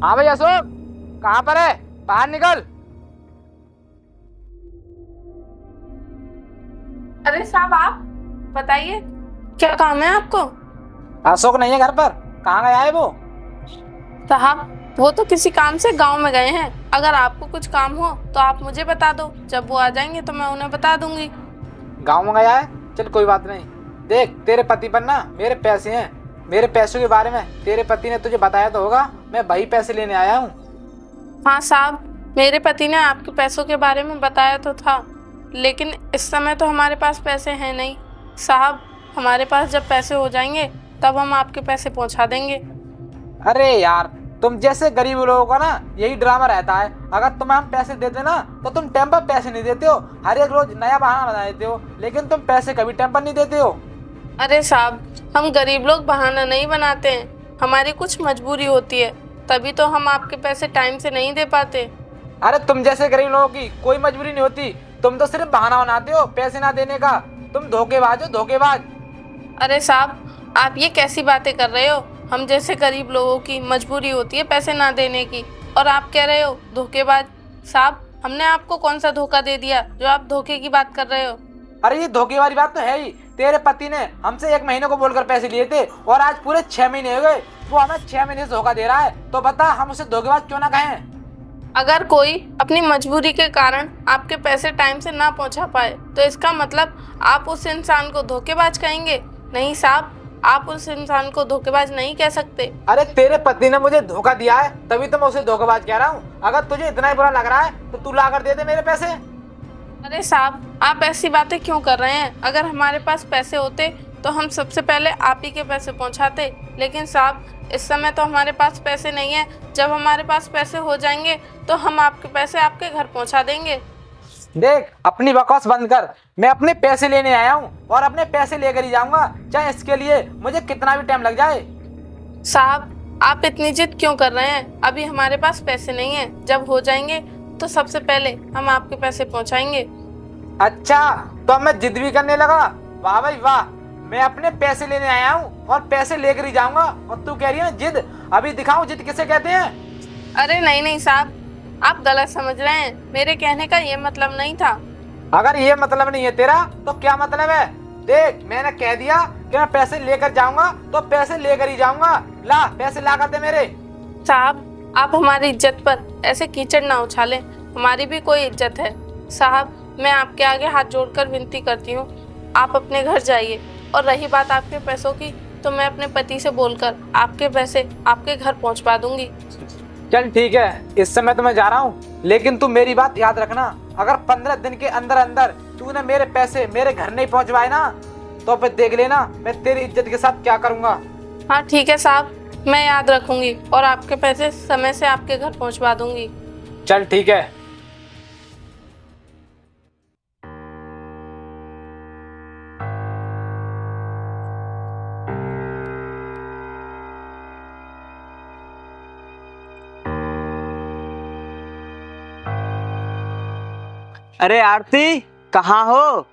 हाँ भाई अशोक, कहाँ पर है? बाहर निकल। अरे साहब, आप बताइए, क्या काम है आपको? अशोक नहीं है घर पर। कहाँ गया है वो? साहब, वो तो किसी काम से गांव में गए हैं। अगर आपको कुछ काम हो तो आप मुझे बता दो, जब वो आ जाएंगे तो मैं उन्हें बता दूंगी। गाँव में गया है? चल कोई बात नहीं। देख, तेरे पति पर ना मेरे पैसे हैं। मेरे पैसों के बारे में तेरे पति ने तुझे बताया तो होगा। मैं वही पैसे लेने आया हूँ। हाँ साहब, मेरे पति ने आपके पैसों के बारे में बताया तो था, लेकिन इस समय तो हमारे पास पैसे हैं नहीं। साहब, हमारे पास जब पैसे हो जाएंगे तब हम आपके पैसे पहुंचा देंगे। अरे यार, तुम जैसे गरीब लोगों का ना यही ड्रामा रहता है। अगर तुम्हें हम पैसे देते ना तो तुम टाइम पर पैसे नहीं देते हो। हर एक रोज नया बहाना बना देते हो, लेकिन तुम पैसे कभी टाइम पर नहीं देते हो। अरे साहब, हम गरीब लोग बहाना नहीं बनाते हैं, हमारी कुछ मजबूरी होती है, तभी तो हम आपके पैसे टाइम से नहीं दे पाते। अरे तुम जैसे गरीब लोगों की कोई मजबूरी नहीं होती। तुम तो सिर्फ बहाना बनाते हो पैसे ना देने का। तुम धोखेबाज हो, धोखेबाज। अरे साहब, आप ये कैसी बातें कर रहे हो? हम जैसे गरीब लोगों की मजबूरी होती है पैसे ना देने की, और आप कह रहे हो धोखेबाज। साहब, हमने आपको कौन सा धोखा दे दिया जो आप धोखे की बात कर रहे हो? अरे ये धोखे वाली बात तो है ही। तेरे पति ने हमसे 1 महीने को बोलकर पैसे लिए थे और आज पूरे 6 महीने हो गए। वो हमें 6 महीने से धोखा दे रहा है, तो बता हम उसे धोखेबाज क्यों ना कहें? अगर कोई अपनी मजबूरी के कारण आपके पैसे टाइम से ना पहुंचा पाए तो इसका मतलब आप उस इंसान को धोखेबाज कहेंगे? नहीं साहब, आप उस इंसान को धोखेबाज नहीं कह सकते। अरे तेरे पति ने मुझे धोखा दिया है, तभी तो मैं उसे धोखेबाज कह रहा हूँ। अगर तुझे इतना ही बुरा लग रहा है तो तू ला कर दे दे मेरे पैसे। अरे साहब, आप ऐसी बातें क्यों कर रहे हैं? अगर हमारे पास पैसे होते तो हम सबसे पहले आप ही के पैसे पहुंचाते, लेकिन साहब इस समय तो हमारे पास पैसे नहीं है। जब हमारे पास पैसे हो जाएंगे तो हम आपके पैसे आपके घर पहुंचा देंगे। देख, अपनी बकवास बंद कर। मैं अपने पैसे लेने आया हूँ और अपने पैसे लेकर ही जाऊंगा, चाहे इसके लिए मुझे कितना भी टाइम लग जाए। साहब, आप इतनी जिद क्यों कर रहे हैं? अभी हमारे पास पैसे नहीं है, जब हो जाएंगे तो सबसे पहले हम आपके पैसे पहुंचाएंगे। अच्छा, तो अब मैं जिद भी करने लगा? वाह भाई वाह। मैं अपने पैसे लेने आया हूँ और पैसे लेकर ही जाऊंगा, और तू कह रही है जिद? अभी दिखाऊं जिद किसे कहते हैं? अरे नहीं नहीं साहब, आप गलत समझ रहे हैं। मेरे कहने का ये मतलब नहीं था। अगर ये मतलब नहीं है तेरा तो क्या मतलब है? देख, मैंने कह दिया कि मैं पैसे लेकर जाऊंगा तो पैसे लेकर ही जाऊंगा। ला, पैसे ला कर दे मेरे। साहब, आप हमारी इज्जत पर ऐसे कीचड़ ना उछालें। हमारी भी कोई इज्जत है। साहब, मैं आपके आगे हाथ जोड़कर विनती करती हूँ, आप अपने घर जाइए। और रही बात आपके पैसों की, तो मैं अपने पति से बोलकर आपके पैसे आपके घर पहुँचवा दूंगी। चल ठीक है, इस समय तो मैं जा रहा हूँ, लेकिन तू मेरी बात याद रखना। अगर 15 दिन के अंदर अंदर तूने मेरे पैसे मेरे घर नहीं पहुँचवाए ना, तो फिर देख लेना मैं तेरी इज्जत के साथ क्या करूँगा। हाँ ठीक है साहब, मैं याद रखूंगी और आपके पैसे समय से आपके घर पहुँचवा दूंगी। चल ठीक है। अरे आरती, कहाँ हो?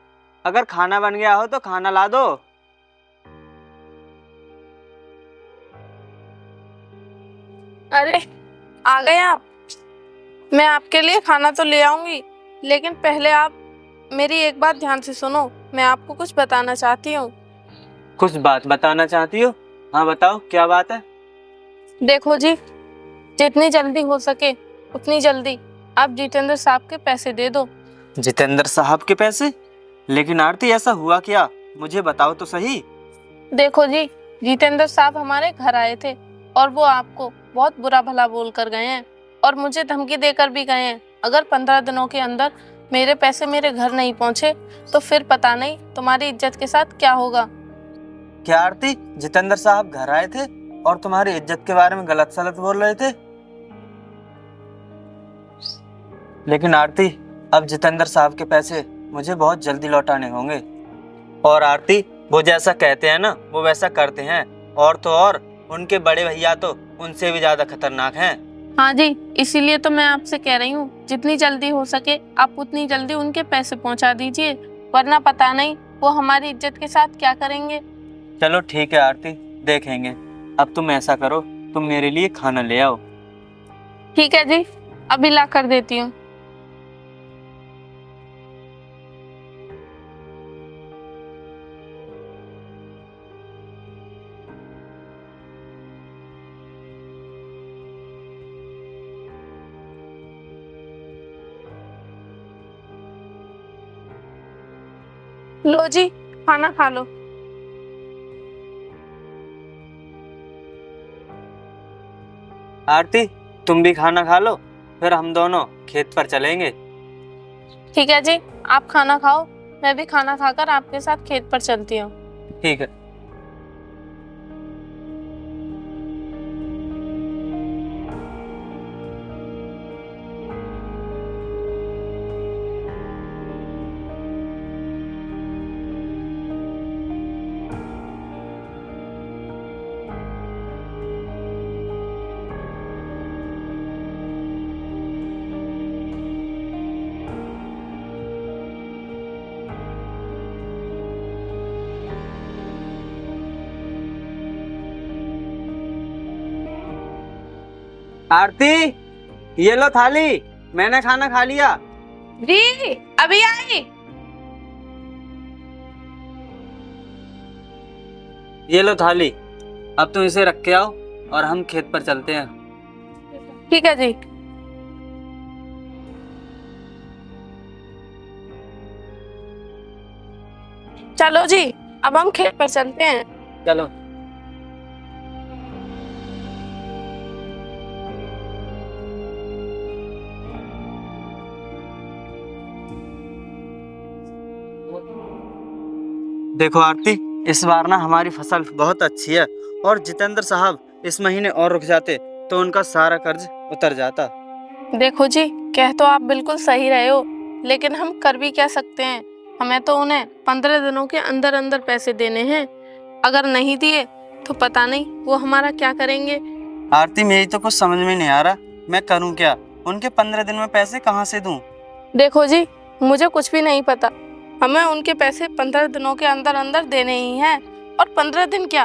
अगर खाना बन गया हो तो खाना ला दो। अरे आ गए आप? मैं आपके लिए खाना तो ले आऊंगी, लेकिन पहले आप मेरी एक बात ध्यान से सुनो। मैं आपको कुछ बताना चाहती हूँ। कुछ बात बताना चाहती हो? हाँ बताओ, क्या बात है? देखो जी, जितनी जल्दी हो सके उतनी जल्दी आप जितेंद्र साहब के पैसे दे दो। जितेंद्र साहब के पैसे? लेकिन आरती, ऐसा हुआ क्या? मुझे बताओ तो सही। देखो जी, जितेंद्र साहब हमारे घर आए थे और वो आपको बहुत बुरा भला बोल कर गए हैं, और मुझे धमकी देकर भी गए हैं। अगर 15 दिनों के अंदर मेरे पैसे मेरे घर नहीं पहुंचे तो फिर पता नहीं तुम्हारी इज्जत के साथ क्या होगा। क्या आरती, जितेंद्र साहब घर आए थे और तुम्हारी इज्जत के बारे में गलत सलत बोल रहे थे? लेकिन आरती, अब जितेंद्र साहब के पैसे मुझे बहुत जल्दी लौटाने होंगे। और आरती, वो जैसा कहते हैं ना वो वैसा करते हैं। और तो और उनके बड़े भैया तो उनसे भी ज्यादा खतरनाक हैं। हाँ जी, इसीलिए तो मैं आपसे कह रही हूँ, जितनी जल्दी हो सके आप उतनी जल्दी उनके पैसे पहुँचा दीजिए, वरना पता नहीं वो हमारी इज्जत के साथ क्या करेंगे। चलो ठीक है आरती, देखेंगे। अब तुम ऐसा करो, तुम मेरे लिए खाना ले आओ। ठीक है जी, अभी ला कर देती हूँ। लो जी, खाना खा लो। आरती, तुम भी खाना खा लो, फिर हम दोनों खेत पर चलेंगे। ठीक है जी, आप खाना खाओ, मैं भी खाना खाकर आपके साथ खेत पर चलती हूँ। ठीक है। आरती, ये लो थाली, मैंने खाना खा लिया। जी, अभी आई। ये लो थाली, अब तुम इसे रख के आओ और हम खेत पर चलते हैं। ठीक है जी। चलो जी, अब हम खेत पर चलते हैं। चलो। देखो आरती, इस बार ना हमारी फसल बहुत अच्छी है, और जितेंद्र साहब इस महीने और रुक जाते तो उनका सारा कर्ज उतर जाता। देखो जी, कह तो आप बिल्कुल सही रहे हो, लेकिन हम कर भी क्या सकते हैं। हमें तो उन्हें 15 दिनों के अंदर अंदर पैसे देने हैं। अगर नहीं दिए तो पता नहीं वो हमारा क्या करेंगे। आरती, मेरी तो कुछ समझ में नहीं आ रहा, मैं करूं क्या? उनके 15 दिन में पैसे कहाँ से दूं? देखो जी, मुझे कुछ भी नहीं पता। हमें उनके पैसे 15 दिनों के अंदर अंदर देने ही हैं। और 15 दिन क्या,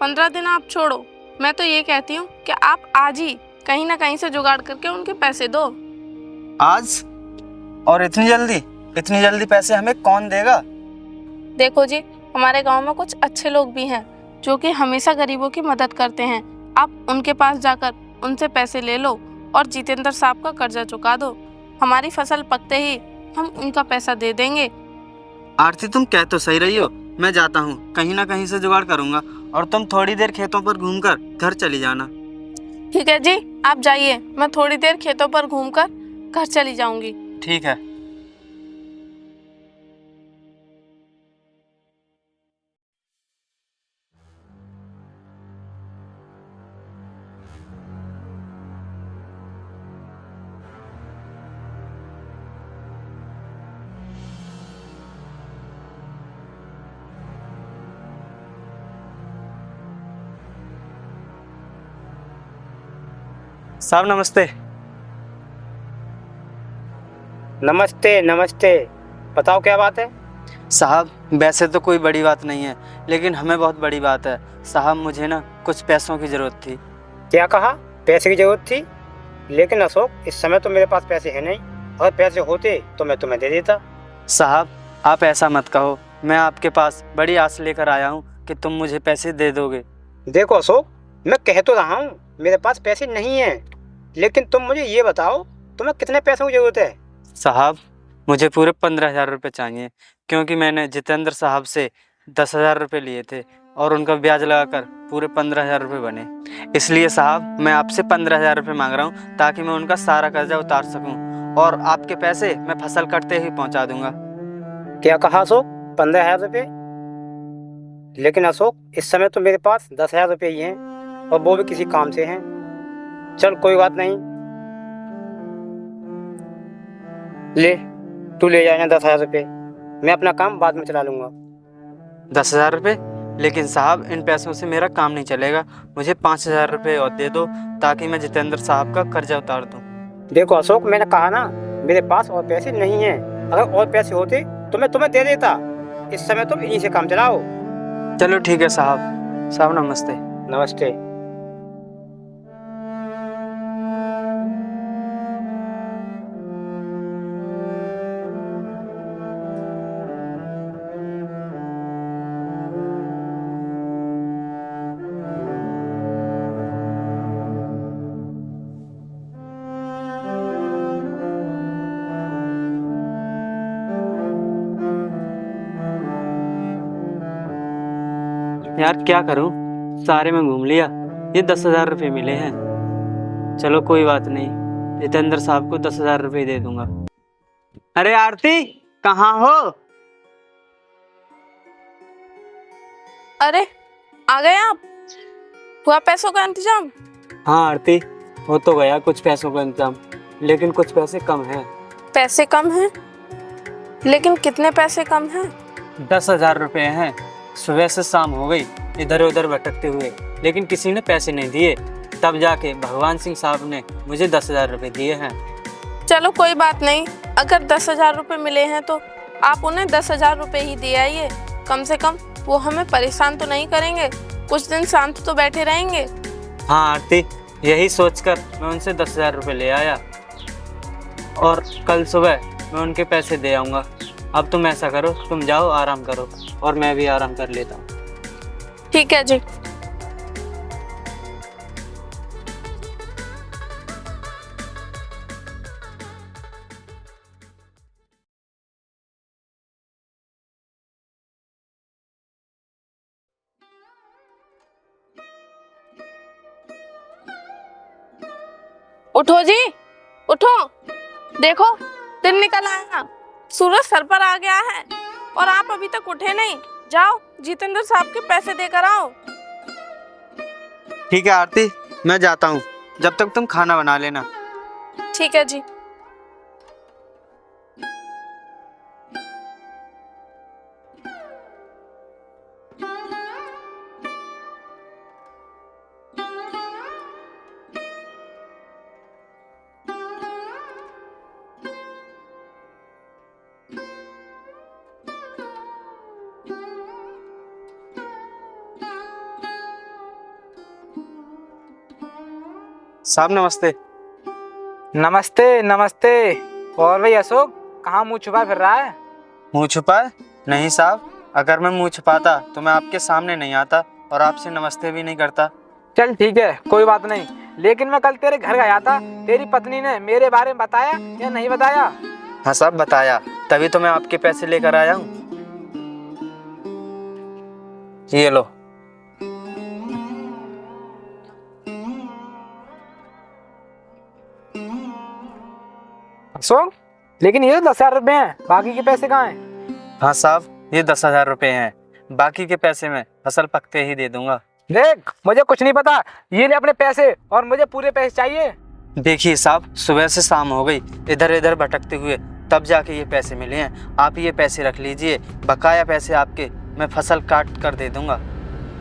15 दिन आप छोड़ो, मैं तो ये कहती हूँ कि आप आज ही कहीं ना कहीं से जुगाड़ करके उनके पैसे दो। आज? और इतनी जल्दी? इतनी जल्दी पैसे हमें कौन देगा? देखो जी, हमारे गांव में कुछ अच्छे लोग भी हैं जो कि हमेशा गरीबों की मदद करते हैं। आप उनके पास जाकर उनसे पैसे ले लो और जितेंद्र साहब का कर्जा चुका दो। हमारी फसल पकते ही हम उनका पैसा दे देंगे। आरती, तुम कह तो सही रही हो, मैं जाता हूँ, कहीं ना कहीं से जुगाड़ करूंगा, और तुम थोड़ी देर खेतों पर घूमकर घर चली जाना। ठीक है जी, आप जाइए, मैं थोड़ी देर खेतों पर घूमकर घर चली जाऊंगी। ठीक है। साहब नमस्ते। नमस्ते नमस्ते, बताओ क्या बात है। साहब, वैसे तो कोई बड़ी बात नहीं है, लेकिन हमें बहुत बड़ी बात है। साहब, मुझे ना कुछ पैसों की ज़रूरत थी। क्या कहा? पैसे की जरूरत थी? लेकिन अशोक, इस समय तो मेरे पास पैसे हैं नहीं। अगर पैसे होते तो मैं तुम्हें दे देता। साहब, आप ऐसा मत कहो, मैं आपके पास बड़ी आस लेकर आया हूँ कि तुम मुझे पैसे दे दोगे। देखो अशोक, मैं कह तो रहा हूँ मेरे पास पैसे नहीं हैं, लेकिन तुम मुझे ये बताओ तुम्हें कितने पैसों की जरूरत है। साहब, मुझे पूरे 15,000 रुपये चाहिए, क्योंकि मैंने जितेंद्र साहब से 10,000 रुपये लिए थे और उनका ब्याज लगाकर पूरे 15,000 रुपये बने। इसलिए साहब, मैं आपसे 15,000 रुपये मांग रहा हूँ, ताकि मैं उनका सारा कर्जा उतार सकूँ, और आपके पैसे मैं फसल कटते ही पहुँचा दूँगा। क्या कहा अशोक? 15,000 रुपये? लेकिन अशोक, इस समय तो मेरे पास 10,000 रुपये ही हैं, और वो भी किसी काम से हैं। चल कोई बात नहीं, ले तू ले जाना 10,000 रुपये। मैं अपना काम बाद में चला लूँगा। 10,000 रुपये? लेकिन साहब, इन पैसों से मेरा काम नहीं चलेगा, मुझे 5,000 रुपये और दे दो, ताकि मैं जितेंद्र साहब का कर्जा उतार दूँ। देखो अशोक, मैंने कहा ना मेरे पास और पैसे नहीं हैं। अगर और पैसे होते तो मैं तुम्हें दे देता। इस समय तुम इन्हीं से काम चलाओ। चलो ठीक है साहब। साहब नमस्ते। नमस्ते। यार क्या करूं, सारे में घूम लिया, ये 10,000 रुपये मिले हैं। चलो कोई बात नहीं, जितेंद्र साहब को 10,000 रुपये दे दूंगा। अरे आरती, कहाँ हो? अरे आ गए आप? हुआ पैसों का इंतजाम? हाँ आरती, हो तो गया कुछ पैसों का इंतजाम, लेकिन कुछ पैसे कम हैं। पैसे कम हैं? लेकिन कितने पैसे कम हैं? 10,000 रुपये हैं। सुबह से शाम हो गई इधर उधर भटकते हुए, लेकिन किसी ने पैसे नहीं दिए। तब जाके भगवान सिंह साहब ने मुझे 10,000 रुपये दिए हैं। चलो कोई बात नहीं, अगर 10,000 रुपये मिले हैं तो आप उन्हें 10,000 रुपये ही दे आइए। कम से कम वो हमें परेशान तो नहीं करेंगे, कुछ दिन शांत तो बैठे रहेंगे। हाँ आरती, यही सोचकर मैं उनसे 10,000 रुपये ले आया और कल सुबह मैं उनके पैसे दे आऊँगा। अब तुम ऐसा करो, तुम जाओ आराम करो और मैं भी आराम कर लेता हूँ। ठीक है जी। उठो जी, उठो, देखो दिन निकल आया, सूरज सर पर आ गया है और आप अभी तक उठे नहीं। जाओ जितेंद्र साहब के पैसे देकर आओ। ठीक है आरती, मैं जाता हूँ, जब तक तुम खाना बना लेना। ठीक है जी। साहब नमस्ते। नमस्ते नमस्ते। और भाई अशोक, कहाँ मुँह छुपा फिर रहा है? मुँह छुपाए? नहीं साहब, अगर मैं मुँह छुपाता तो मैं आपके सामने नहीं आता और आपसे नमस्ते भी नहीं करता। चल ठीक है, कोई बात नहीं। लेकिन मैं कल तेरे घर गया था, तेरी पत्नी ने मेरे बारे में बताया या नहीं बताया? हाँ साहब बताया, तभी तो मैं आपके पैसे लेकर आया हूँ। ये लो। अशोक, लेकिन ये 10,000 रुपये हैं, बाकी के पैसे कहाँ हैं? हाँ साहब, ये 10,000 रुपये हैं, बाकी के पैसे मैं फसल पकते ही दे दूंगा। देख, मुझे कुछ नहीं पता, ये ले अपने पैसे और मुझे पूरे पैसे चाहिए। देखिए साहब, सुबह से शाम हो गई इधर इधर भटकते हुए, तब जाके ये पैसे मिले हैं। आप ये पैसे रख लीजिए, बकाया पैसे आपके मैं फसल काट कर दे दूंगा।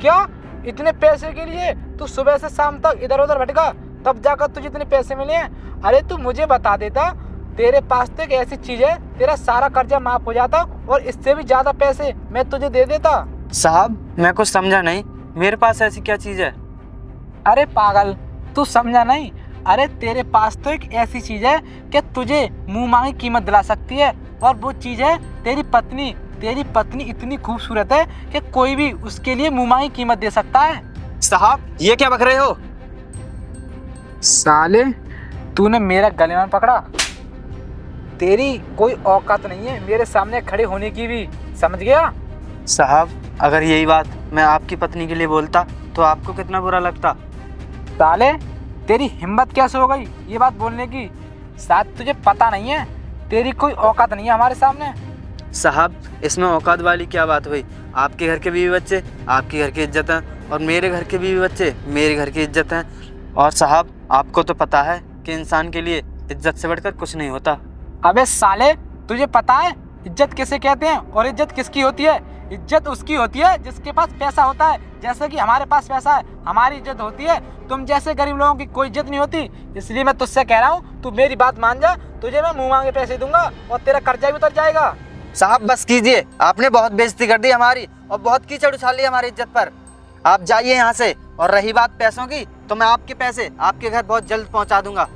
क्या? इतने पैसे के लिए तू सुबह से शाम तक इधर उधर भटका, तब जाकर तुझे इतने पैसे मिले हैं? अरे तू मुझे बता देता, तेरे पास तो एक ऐसी चीज है, तेरा सारा कर्जा माफ हो जाता और इससे भी ज्यादा पैसे मैं तुझे दे देता। साहब मैं कुछ समझा नहीं, मेरे पास ऐसी क्या चीज है? अरे पागल, तू समझा नहीं? अरे तेरे पास तो एक ऐसी चीज है कि तुझे मुंह मांगी कीमत दिला सकती है, और वो चीज है तेरी पत्नी। तेरी पत्नी इतनी खूबसूरत है कि कोई भी उसके लिए मुंह मांगी कीमत दे सकता है। साहब ये क्या बक रहे हो? साले, तूने मेरा गलेमान पकड़ा। तेरी कोई औकात नहीं है मेरे सामने खड़े होने की भी, समझ गया? साहब अगर यही बात मैं आपकी पत्नी के लिए बोलता तो आपको कितना बुरा लगता। साले, तेरी हिम्मत कैसे हो गई ये बात बोलने की? शायद तुझे पता नहीं है, तेरी कोई औकात नहीं है हमारे सामने। साहब इसमें औकात वाली क्या बात हुई? आपके घर के बीवी बच्चे आपके घर की इज्जत है, और मेरे घर के बीवी बच्चे मेरे घर की इज्जत है। और साहब आपको तो पता है कि इंसान के लिए इज्जत से बढ़कर कुछ नहीं होता। अबे साले, तुझे पता है इज्जत किसे कहते हैं और इज्जत किसकी होती है? इज्जत उसकी होती है जिसके पास पैसा होता है, जैसे कि हमारे पास पैसा है, हमारी इज्जत होती है। तुम जैसे गरीब लोगों की कोई इज्जत नहीं होती। इसलिए मैं तुझसे कह रहा हूँ, तू मेरी बात मान जा, तुझे मैं मुंह मांगे पैसे दूंगा और तेरा कर्जा भी उतर जाएगा। साहब बस कीजिए, आपने बहुत बेइज्जती कर दी हमारी और बहुत कीचड़ उछाल ली हमारी इज्जत पर। आप जाइए यहाँ से, और रही बात पैसों की तो मैं आपके पैसे आपके घर बहुत जल्द पहुँचा दूंगा।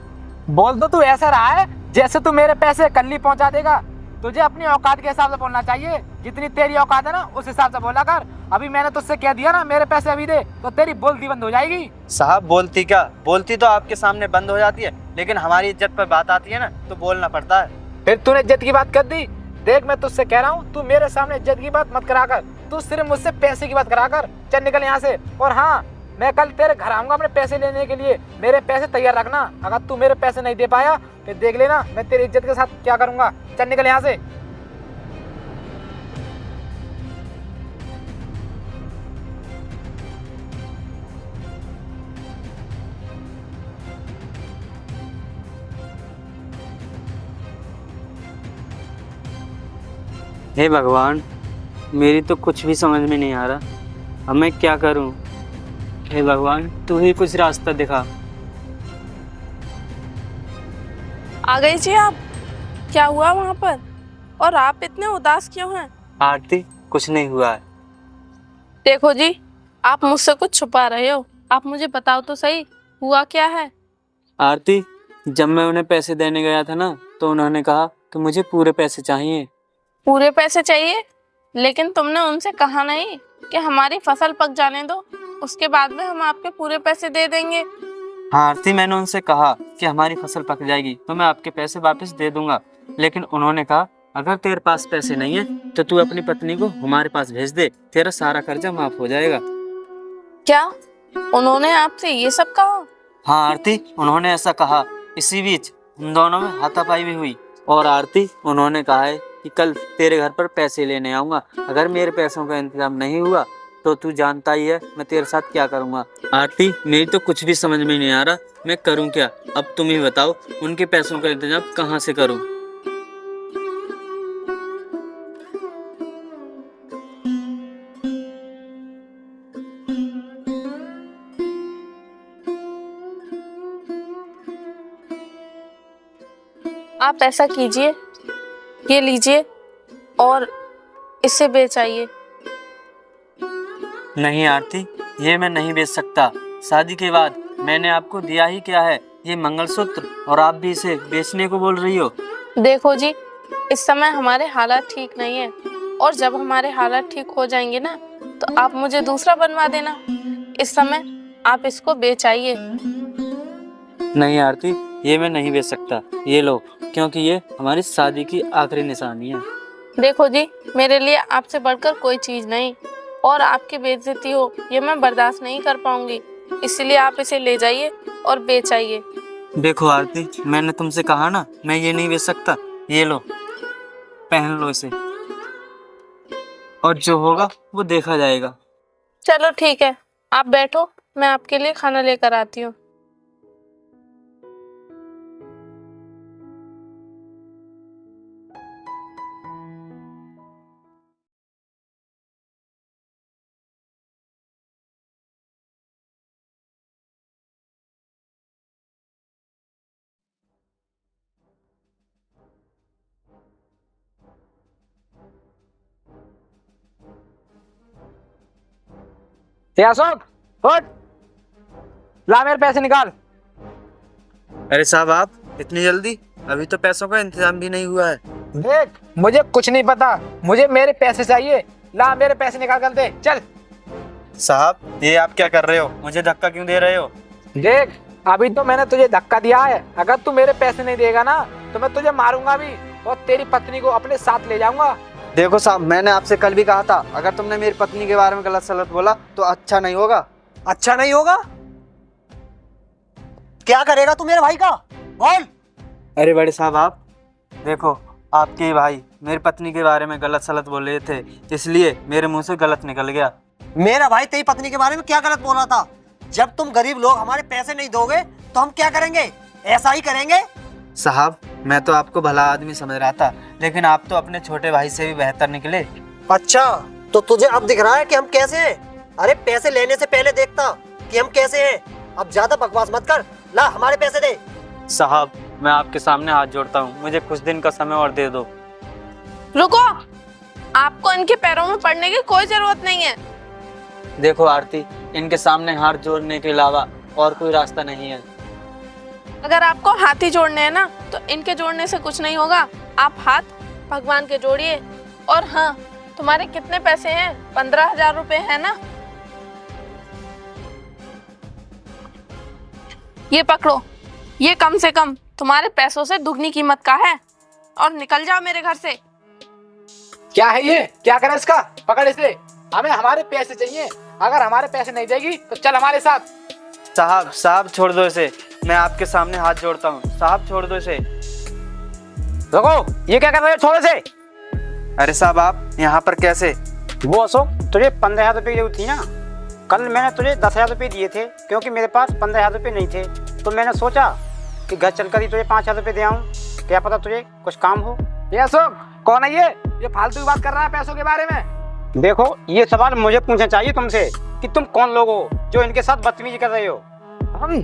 बोल तो तू ऐसा रहा है जैसे तू मेरे पैसे कल ही पहुँचा देगा। तुझे अपनी औकात के हिसाब से बोलना चाहिए, जितनी तेरी औकात है ना उस हिसाब से बोला कर। अभी मैंने तुझसे कह दिया ना मेरे पैसे अभी दे, तो तेरी बोलती बंद हो जाएगी। साहब बोलती क्या, बोलती तो आपके सामने बंद हो जाती है, लेकिन हमारी इज्जत पर बात आती है ना तो बोलना पड़ता है। फिर तूने इज्जत की बात कर दी। देख, मैं तुझसे कह रहा हूँ, तू मेरे सामने इज्जत की बात मत करा कर। तू सिर्फ मुझसे पैसे की बात करा कर। चल निकल यहाँ से। और हाँ, मैं कल तेरे घर आऊंगा अपने पैसे लेने के लिए। मेरे पैसे तैयार रखना। अगर तू मेरे पैसे नहीं दे पाया फिर देख लेना मैं तेरी इज्जत के साथ क्या करूंगा। चल निकल यहाँ से। हे भगवान, मेरी तो कुछ भी समझ में नहीं आ रहा। अब मैं क्या करूं? हे भगवान, तू ही कुछ रास्ता दिखा। आ गई जी आप? क्या हुआ वहाँ पर? और आप इतने उदास क्यों हैं? आरती, कुछ नहीं हुआ है। देखो जी, आप मुझसे कुछ छुपा रहे हो। आप मुझे बताओ तो सही, हुआ क्या है? आरती, जब मैं उन्हें पैसे देने गया था ना, तो उन्होंने कहा कि मुझे पूरे पैसे चाहिए। पूरे पैसे चाहिए? लेकिन तुमने उनसे कहा नहीं कि हमारी फसल पक जाने दो, उसके बाद में हम आपके पूरे पैसे दे देंगे। हाँ आरती, मैंने उनसे कहा कि हमारी फसल पक जाएगी तो मैं आपके पैसे वापस दे दूंगा। लेकिन उन्होंने कहा अगर तेरे पास पैसे नहीं है तो तू अपनी पत्नी को हमारे पास भेज दे, तेरा सारा कर्जा माफ हो जाएगा। क्या उन्होंने आपसे ये सब कहा? हाँ आरती, उन्होंने ऐसा कहा। इसी बीच हम दोनों में हाथापाई भी हुई। और आरती, उन्होंने कहा है कि कल तेरे घर पर पैसे लेने आऊंगा। अगर मेरे पैसों का इंतजाम नहीं हुआ तो तू जानता ही है मैं तेरे साथ क्या करूंगा। आरती, मेरी तो कुछ भी समझ में नहीं आ रहा, मैं करूं क्या? अब तुम ही बताओ, उनके पैसों का इंतजाम कहाँ से करूं? आप ऐसा कीजिए, ये लीजिए और इसे बेच आइए। नहीं आरती, ये मैं नहीं बेच सकता। शादी के बाद मैंने आपको दिया ही क्या है, ये मंगलसूत्र, और आप भी इसे बेचने को बोल रही हो। देखो जी, इस समय हमारे हालात ठीक नहीं है, और जब हमारे हालात ठीक हो जाएंगे ना तो आप मुझे दूसरा बनवा देना। इस समय आप इसको बेच आइए। नहीं आरती, ये मैं नहीं बेच सकता। ये लो, क्योंकि ये हमारी शादी की आखिरी निशानी है। देखो जी, मेरे लिए आपसे बढ़कर कोई चीज नहीं, और आपकी बेइज्जती हो ये मैं बर्दाश्त नहीं कर पाऊंगी। इसलिए आप इसे ले जाइए और बेच आइए। देखो आरती, मैंने तुमसे कहा ना, मैं ये नहीं बेच सकता। ये लो, पहन लो इसे, और जो होगा वो देखा जाएगा। चलो ठीक है, आप बैठो, मैं आपके लिए खाना लेकर आती हूँ। ये अशोक, उठ, ला मेरे पैसे निकाल। अरे साहब, आप इतनी जल्दी? अभी तो पैसों का इंतजाम भी नहीं हुआ है। देख, मुझे कुछ नहीं पता, मुझे मेरे पैसे चाहिए। ला मेरे पैसे निकाल कर दे। चल। साहब, ये आप क्या कर रहे हो? मुझे धक्का क्यों दे रहे हो? देख, अभी तो मैंने तुझे धक्का दिया है। अगर तू मेरे पैसे नहीं देगा ना तो मैं तुझे मारूंगा भी, और तेरी पत्नी को अपने साथ ले जाऊंगा। देखो साहब, मैंने आपसे कल भी कहा था, अगर तुमने मेरी पत्नी के बारे में गलत सलत बोला तो अच्छा नहीं होगा। अच्छा नहीं होगा? क्या करेगा तू मेरे भाई का? बोल। अरे बड़े साहब, आप देखो, आपके भाई मेरी पत्नी के बारे में गलत सलत बोल रहे थे, इसलिए मेरे मुंह से गलत निकल गया। मेरा भाई तेरी पत्नी के बारे में क्या गलत बोल रहा था? जब तुम गरीब लोग हमारे पैसे नहीं दोगे तो हम क्या करेंगे? ऐसा ही करेंगे। साहब, मैं तो आपको भला आदमी समझ रहा था, लेकिन आप तो अपने छोटे भाई से भी बेहतर निकले। अच्छा, तो तुझे अब दिख रहा है कि हम कैसे हैं? अरे पैसे लेने से पहले देखता कि हम कैसे हैं। अब ज्यादा बकवास मत कर, ला हमारे पैसे दे। साहब, मैं आपके सामने हाथ जोड़ता हूँ, मुझे कुछ दिन का समय और दे दो। रुको, आपको इनके पैरों में पड़ने की कोई जरूरत नहीं है। देखो आरती, इनके सामने हाथ जोड़ने के अलावा और कोई रास्ता नहीं है। अगर आपको हाथ ही जोड़ने हैं ना तो इनके जोड़ने से कुछ नहीं होगा। आप हाथ भगवान के जोड़िए। और हाँ, तुम्हारे कितने पैसे हैं? 15,000 रुपए है ना? ये पकड़ो, ये कम से कम तुम्हारे पैसों से दुगनी कीमत का है। और निकल जाओ मेरे घर से। क्या है ये? क्या करें इसका? पकड़ इसे। हमें हमारे पैसे चाहिए। अगर हमारे पैसे नहीं देगी तो चल हमारे साथ। साहब साहब छोड़ दो इसे, मैं आपके सामने हाथ जोड़ता हूँ, साहब छोड़ दो इसे। रुको, ये क्या कर रहे हो? छोड़ से। अरे साहब आप यहाँ पर कैसे? वो अशोक, तुझे 15,000 रुपये की जरूरत थी ना? कल मैंने तुझे 10,000 रुपये दिए थे क्योंकि मेरे पास 15,000 रुपये नहीं थे। तो मैंने सोचा कि घर चलकर ही तुझे 5,000 रुपये दे आऊँ, क्या पता तुझे कुछ काम हो। ये अशोक कौन है ये फालतू की बात कर रहा है पैसों के बारे में। देखो, ये सवाल मुझे पूछना चाहिए तुमसे कि तुम कौन लोग हो जो इनके साथ बदतमीजी कर रहे हो। हम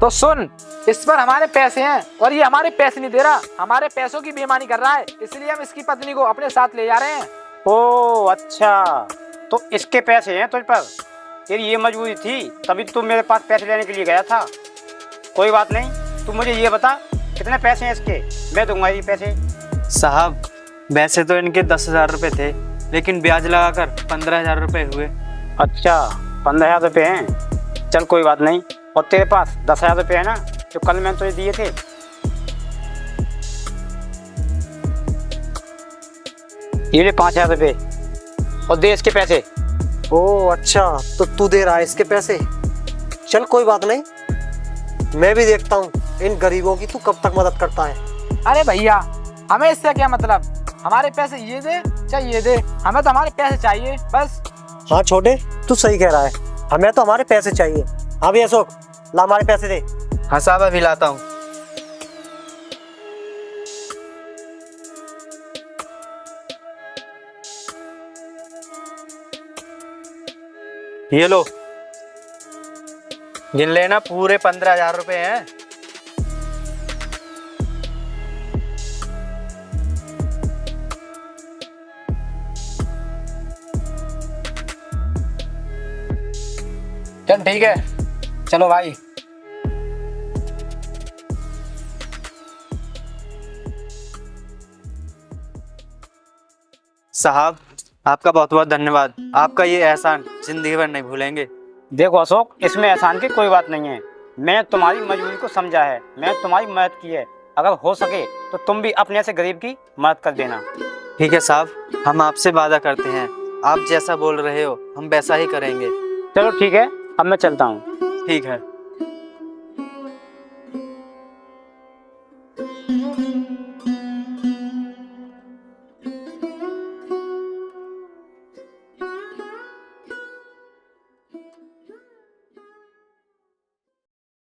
तो सुन, इस पर हमारे पैसे हैं और ये हमारे पैसे नहीं दे रहा, हमारे पैसों की बेईमानी कर रहा है, इसलिए हम इसकी पत्नी को अपने साथ ले जा रहे हैं। ओह अच्छा, तो इसके पैसे हैं तुझ पर? तेरी ये मजबूरी थी तभी तुम मेरे पास पैसे लेने के लिए गया था। कोई बात नहीं, तू मुझे ये बता कितने पैसे हैं इसके, मैं दूंगा ये पैसे। साहब वैसे तो इनके 10,000 रुपये थे, लेकिन ब्याज लगाकर 15,000 रुपये हुए। अच्छा, 15,000 रुपये हैं, चल कोई बात नहीं। और तेरे पास 10,000 रुपये है ना जो कल मैंने तुझे दिए थे? ये ले 5,000 रुपये और दे इसके पैसे। ओह अच्छा, तो तू दे रहा है इसके पैसे? चल कोई बात नहीं, मैं भी देखता हूँ इन गरीबों की तू कब तक मदद करता है। अरे भैया हमें इससे क्या मतलब, हमारे पैसे ये दे चाहे ये दे, हमें तो हमारे पैसे चाहिए बस। हाँ छोटे, तू सही कह रहा है, हमें तो हमारे पैसे चाहिए। हाँ भी अशोक, ला हमारे पैसे दे। हाँ साहब अभी लाता हूँ। ये लो, गिन लेना, पूरे 15,000 रुपये हैं। चल ठीक है, चलो भाई। साहब आपका बहुत बहुत धन्यवाद, आपका ये एहसान जिंदगी भर नहीं भूलेंगे। देखो अशोक, इसमें एहसान की कोई बात नहीं है, मैंने तुम्हारी मजबूरी को समझा है, मैंने तुम्हारी मदद की है। अगर हो सके तो तुम भी अपने से गरीब की मदद कर देना। ठीक है साहब, हम आपसे वादा करते हैं, आप जैसा बोल रहे हो हम वैसा ही करेंगे। चलो ठीक है, अब मैं चलता हूँ। ठीक है।